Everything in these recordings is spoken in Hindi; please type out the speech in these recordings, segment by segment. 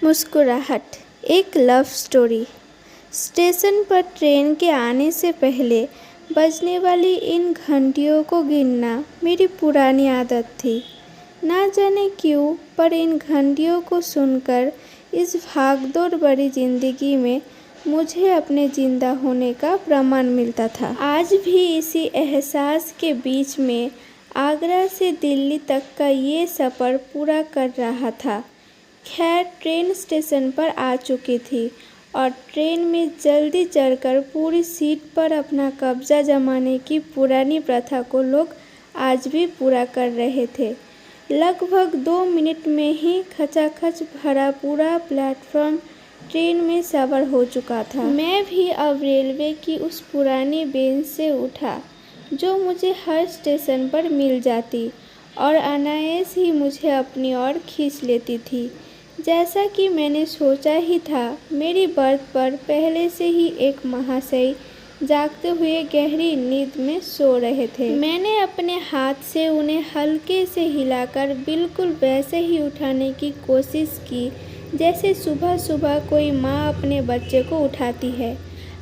मुस्कुराहट, एक लव स्टोरी। स्टेशन पर ट्रेन के आने से पहले बजने वाली इन घंटियों को गिनना मेरी पुरानी आदत थी। ना जाने क्यों, पर इन घंटियों को सुनकर इस भागदौड़ भरी जिंदगी में मुझे अपने जिंदा होने का प्रमाण मिलता था। आज भी इसी एहसास के बीच में आगरा से दिल्ली तक का ये सफ़र पूरा कर रहा था। खैर, ट्रेन स्टेशन पर आ चुकी थी और ट्रेन में जल्दी चढ़कर पूरी सीट पर अपना कब्जा जमाने की पुरानी प्रथा को लोग आज भी पूरा कर रहे थे। लगभग 2 मिनट में ही खचाखच भरा पूरा प्लेटफॉर्म ट्रेन में सवार हो चुका था। मैं भी अब रेलवे की उस पुरानी बेंच से उठा जो मुझे हर स्टेशन पर मिल जाती और अनायास ही मुझे अपनी ओर खींच लेती थी। जैसा कि मैंने सोचा ही था, मेरी बर्थ पर पहले से ही एक महाशय जागते हुए गहरी नींद में सो रहे थे। मैंने अपने हाथ से उन्हें हल्के से हिलाकर बिल्कुल वैसे ही उठाने की कोशिश की जैसे सुबह सुबह कोई माँ अपने बच्चे को उठाती है।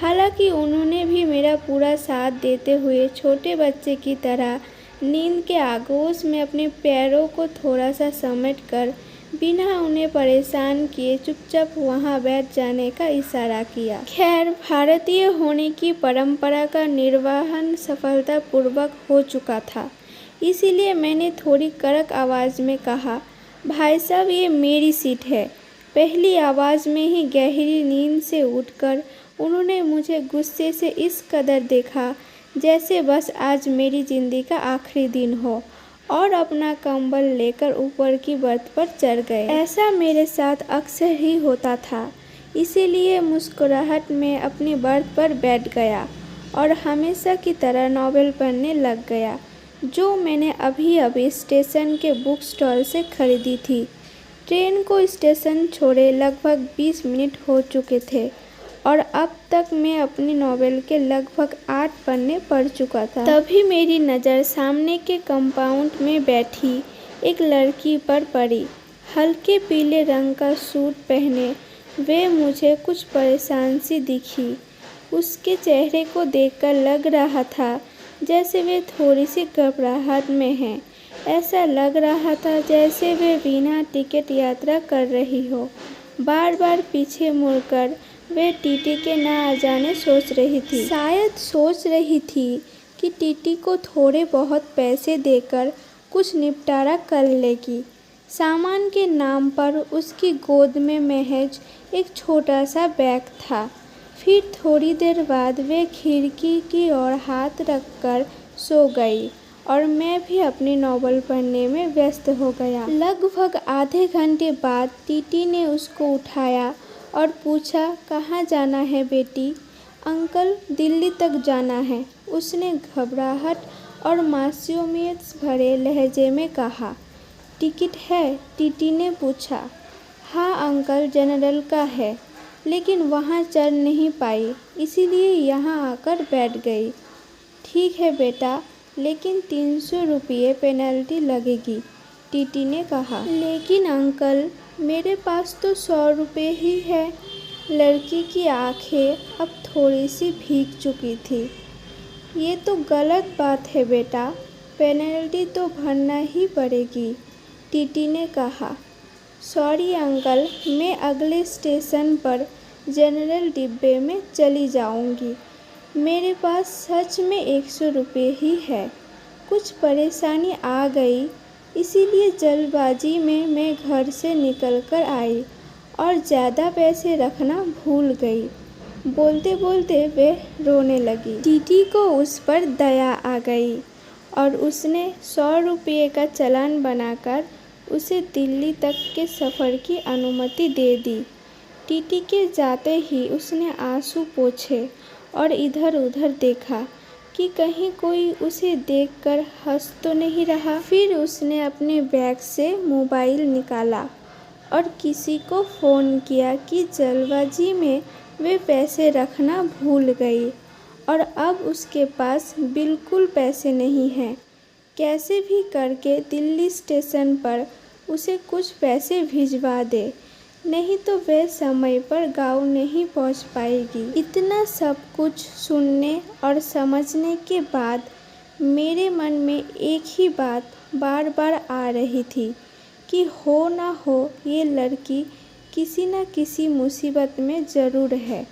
हालांकि उन्होंने भी मेरा पूरा साथ देते हुए छोटे बच्चे की तरह नींद के आगोश में अपने पैरों को थोड़ा सा समेट कर बिना उन्हें परेशान किए चुपचाप वहां बैठ जाने का इशारा किया। खैर, भारतीय होने की परंपरा का निर्वहन सफलतापूर्वक हो चुका था, इसीलिए मैंने थोड़ी कड़क आवाज़ में कहा, भाई साहब, ये मेरी सीट है। पहली आवाज़ में ही गहरी नींद से उठकर उन्होंने मुझे गुस्से से इस कदर देखा जैसे बस आज मेरी ज़िंदगी का आखिरी दिन हो, और अपना कंबल लेकर ऊपर की बर्थ पर चढ़ गए। ऐसा मेरे साथ अक्सर ही होता था, इसीलिए मुस्कुराहट में अपनी बर्थ पर बैठ गया और हमेशा की तरह नॉवेल पढ़ने लग गया जो मैंने अभी अभी स्टेशन के बुक स्टॉल से खरीदी थी। ट्रेन को स्टेशन छोड़े लगभग 20 मिनट हो चुके थे और अब तक मैं अपनी नॉवेल के लगभग 8 पन्ने पढ़ चुका था। तभी मेरी नज़र सामने के कंपाउंड में बैठी एक लड़की पर पड़ी। हल्के पीले रंग का सूट पहने वे मुझे कुछ परेशान सी दिखी। उसके चेहरे को देखकर लग रहा था जैसे वे थोड़ी सी घबराहट में हैं। ऐसा लग रहा था जैसे वे बिना टिकट यात्रा कर रही हो। बार बार पीछे मुड़कर वे टीटी के ना आ जाने सोच रही थी। शायद सोच रही थी कि टीटी को थोड़े बहुत पैसे देकर कुछ निपटारा कर लेगी। सामान के नाम पर उसकी गोद में महज एक छोटा सा बैग था। फिर थोड़ी देर बाद वे खिड़की की ओर हाथ रखकर सो गई और मैं भी अपनी नॉवल पढ़ने में व्यस्त हो गया। लगभग आधे घंटे बाद टीटी ने उसको उठाया और पूछा, कहाँ जाना है बेटी? अंकल, दिल्ली तक जाना है, उसने घबराहट और मासूमियत भरे लहजे में कहा। टिकट है? टीटी ने पूछा। हाँ अंकल, जनरल का है, लेकिन वहाँ चढ़ नहीं पाई, इसीलिए यहाँ आकर बैठ गई। ठीक है बेटा, लेकिन 300 रुपये पेनल्टी लगेगी, टीटी ने कहा। लेकिन अंकल, मेरे पास तो 100 रुपये ही है। लड़की की आंखें अब थोड़ी सी भीग चुकी थी। ये तो गलत बात है बेटा, पेनल्टी तो भरना ही पड़ेगी, टीटी ने कहा। सॉरी अंकल, मैं अगले स्टेशन पर जनरल डिब्बे में चली जाऊंगी। मेरे पास सच में 100 रुपये ही है। कुछ परेशानी आ गई, इसीलिए जल्दबाजी में मैं घर से निकल कर आई और ज़्यादा पैसे रखना भूल गई। बोलते बोलते वे रोने लगी। टीटी को उस पर दया आ गई और उसने 100 रुपये का चालान बनाकर उसे दिल्ली तक के सफ़र की अनुमति दे दी। टीटी के जाते ही उसने आंसू पोंछे और इधर उधर देखा कि कहीं कोई उसे देखकर हंस तो नहीं रहा। फिर उसने अपने बैग से मोबाइल निकाला और किसी को फ़ोन किया कि जल्दबाजी में वे पैसे रखना भूल गई और अब उसके पास बिल्कुल पैसे नहीं हैं। कैसे भी करके दिल्ली स्टेशन पर उसे कुछ पैसे भिजवा दे। नहीं तो वह समय पर गाँव नहीं पहुंच पाएगी। इतना सब कुछ सुनने और समझने के बाद मेरे मन में एक ही बात बार बार आ रही थी कि हो ना हो ये लड़की किसी न किसी मुसीबत में ज़रूर है।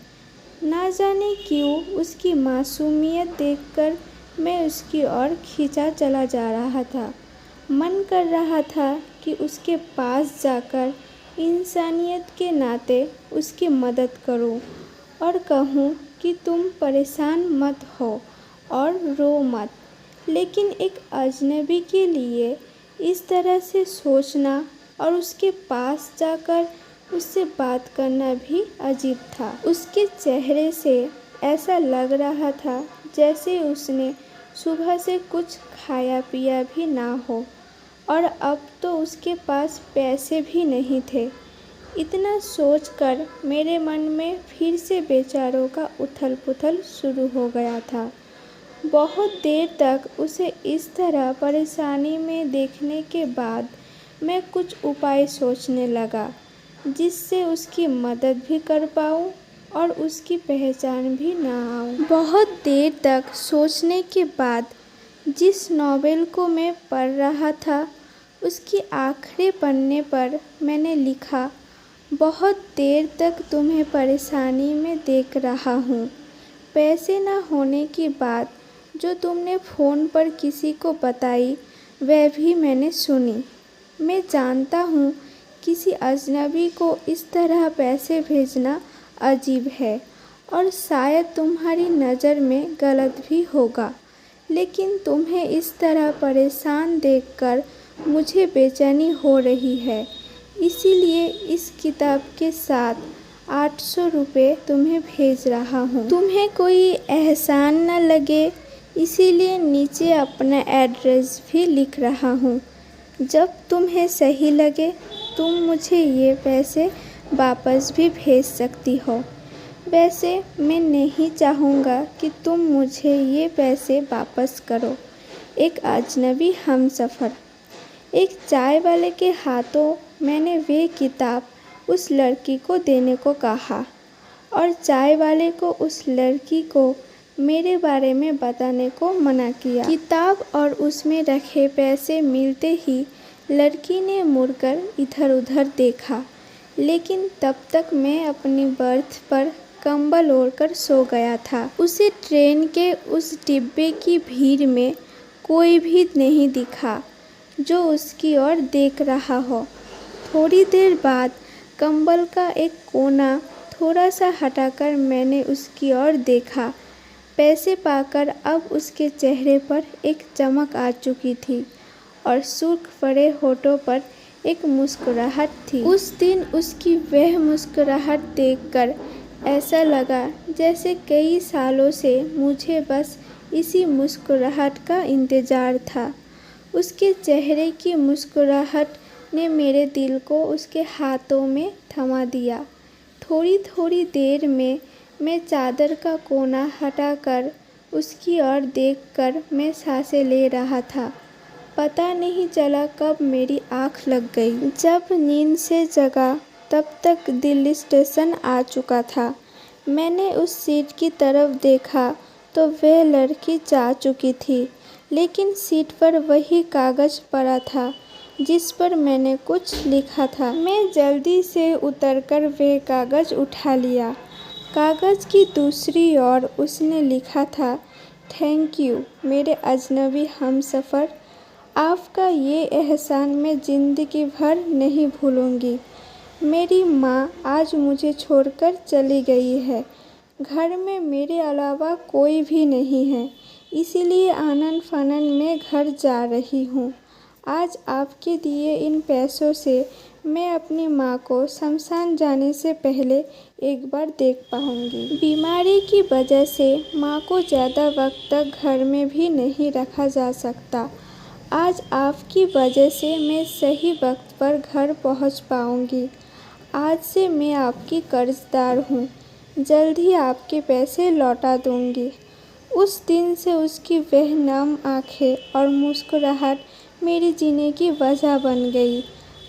ना जाने क्यों उसकी मासूमियत देखकर मैं उसकी ओर खींचा चला जा रहा था। मन कर रहा था कि उसके पास जाकर इंसानियत के नाते उसकी मदद करूं और कहूं कि तुम परेशान मत हो और रो मत। लेकिन एक अजनबी के लिए इस तरह से सोचना और उसके पास जाकर उससे बात करना भी अजीब था। उसके चेहरे से ऐसा लग रहा था जैसे उसने सुबह से कुछ खाया पिया भी ना हो और अब तो उसके पास पैसे भी नहीं थे। इतना सोचकर मेरे मन में फिर से बेचारों का उथल पुथल शुरू हो गया था। बहुत देर तक उसे इस तरह परेशानी में देखने के बाद मैं कुछ उपाय सोचने लगा जिससे उसकी मदद भी कर पाऊँ और उसकी पहचान भी ना आऊँ। बहुत देर तक सोचने के बाद जिस नॉवेल को मैं पढ़ रहा था उसकी आखिरी पन्ने पर मैंने लिखा, बहुत देर तक तुम्हें परेशानी में देख रहा हूँ। पैसे ना होने की बात जो तुमने फ़ोन पर किसी को बताई वह भी मैंने सुनी। मैं जानता हूँ किसी अजनबी को इस तरह पैसे भेजना अजीब है और शायद तुम्हारी नज़र में गलत भी होगा, लेकिन तुम्हें इस तरह परेशान देखकर मुझे बेचैनी हो रही है। इसीलिए इस किताब के साथ 800 रुपये तुम्हें भेज रहा हूँ। तुम्हें कोई एहसान न लगे इसीलिए नीचे अपना एड्रेस भी लिख रहा हूँ। जब तुम्हें सही लगे तुम मुझे ये पैसे वापस भी भेज सकती हो। वैसे मैं नहीं चाहूँगा कि तुम मुझे ये पैसे वापस करो। एक अजनबी हमसफ़र। एक चाय वाले के हाथों मैंने वे किताब उस लड़की को देने को कहा और चाय वाले को उस लड़की को मेरे बारे में बताने को मना किया। किताब और उसमें रखे पैसे मिलते ही लड़की ने मुड़कर इधर उधर देखा, लेकिन तब तक मैं अपनी बर्थ पर कंबल ओढ़कर सो गया था। उसे ट्रेन के उस डिब्बे की भीड़ में कोई भी नहीं दिखा जो उसकी ओर देख रहा हो। थोड़ी देर बाद कंबल का एक कोना थोड़ा सा हटाकर मैंने उसकी ओर देखा। पैसे पाकर अब उसके चेहरे पर एक चमक आ चुकी थी और सुर्ख पड़े होठों पर एक मुस्कुराहट थी। उस दिन उसकी वह मुस्कुराहट देखकर ऐसा लगा जैसे कई सालों से मुझे बस इसी मुस्कुराहट का इंतज़ार था। उसके चेहरे की मुस्कुराहट ने मेरे दिल को उसके हाथों में थमा दिया। थोड़ी थोड़ी देर में मैं चादर का कोना हटाकर उसकी ओर देखकर मैं सांसें ले रहा था। पता नहीं चला कब मेरी आँख लग गई। जब नींद से जगा तब तक दिल्ली स्टेशन आ चुका था। मैंने उस सीट की तरफ देखा तो वह लड़की जा चुकी थी, लेकिन सीट पर वही कागज़ पड़ा था जिस पर मैंने कुछ लिखा था। मैं जल्दी से उतरकर वह कागज़ उठा लिया। कागज़ की दूसरी ओर उसने लिखा था, थैंक यू मेरे अजनबी हमसफ़र, आपका ये एहसान मैं ज़िंदगी भर नहीं भूलूंगी। मेरी माँ आज मुझे छोड़कर चली गई है। घर में मेरे अलावा कोई भी नहीं है, इसीलिए आनन फानन में घर जा रही हूँ। आज आपके दिए इन पैसों से मैं अपनी माँ को शमशान जाने से पहले एक बार देख पाऊँगी। बीमारी की वजह से माँ को ज़्यादा वक्त तक घर में भी नहीं रखा जा सकता। आज आपकी वजह से मैं सही वक्त पर घर पहुँच पाऊँगी। आज से मैं आपकी कर्जदार हूँ। जल्द ही आपके पैसे लौटा दूँगी। उस दिन से उसकी वह नम आँखें और मुस्कुराहट मेरे जीने की वजह बन गई।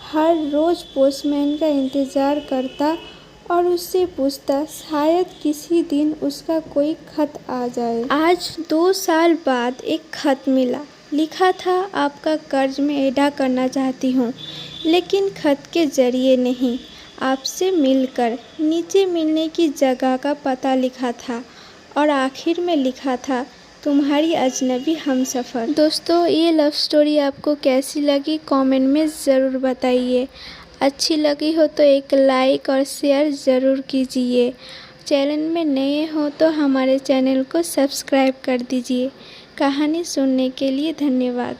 हर रोज़ पोस्टमैन का इंतज़ार करता और उससे पूछता शायद किसी दिन उसका कोई खत आ जाए। आज 2 साल बाद एक खत मिला। लिखा था, आपका कर्ज में अदा करना चाहती हूँ, लेकिन खत के ज़रिए नहीं, आपसे मिलकर। नीचे मिलने की जगह का पता लिखा था और आखिर में लिखा था, तुम्हारी अजनबी हमसफ़र। दोस्तों, ये लव स्टोरी आपको कैसी लगी कमेंट में ज़रूर बताइए। अच्छी लगी हो तो एक लाइक और शेयर ज़रूर कीजिए। चैनल में नए हो तो हमारे चैनल को सब्सक्राइब कर दीजिए। कहानी सुनने के लिए धन्यवाद।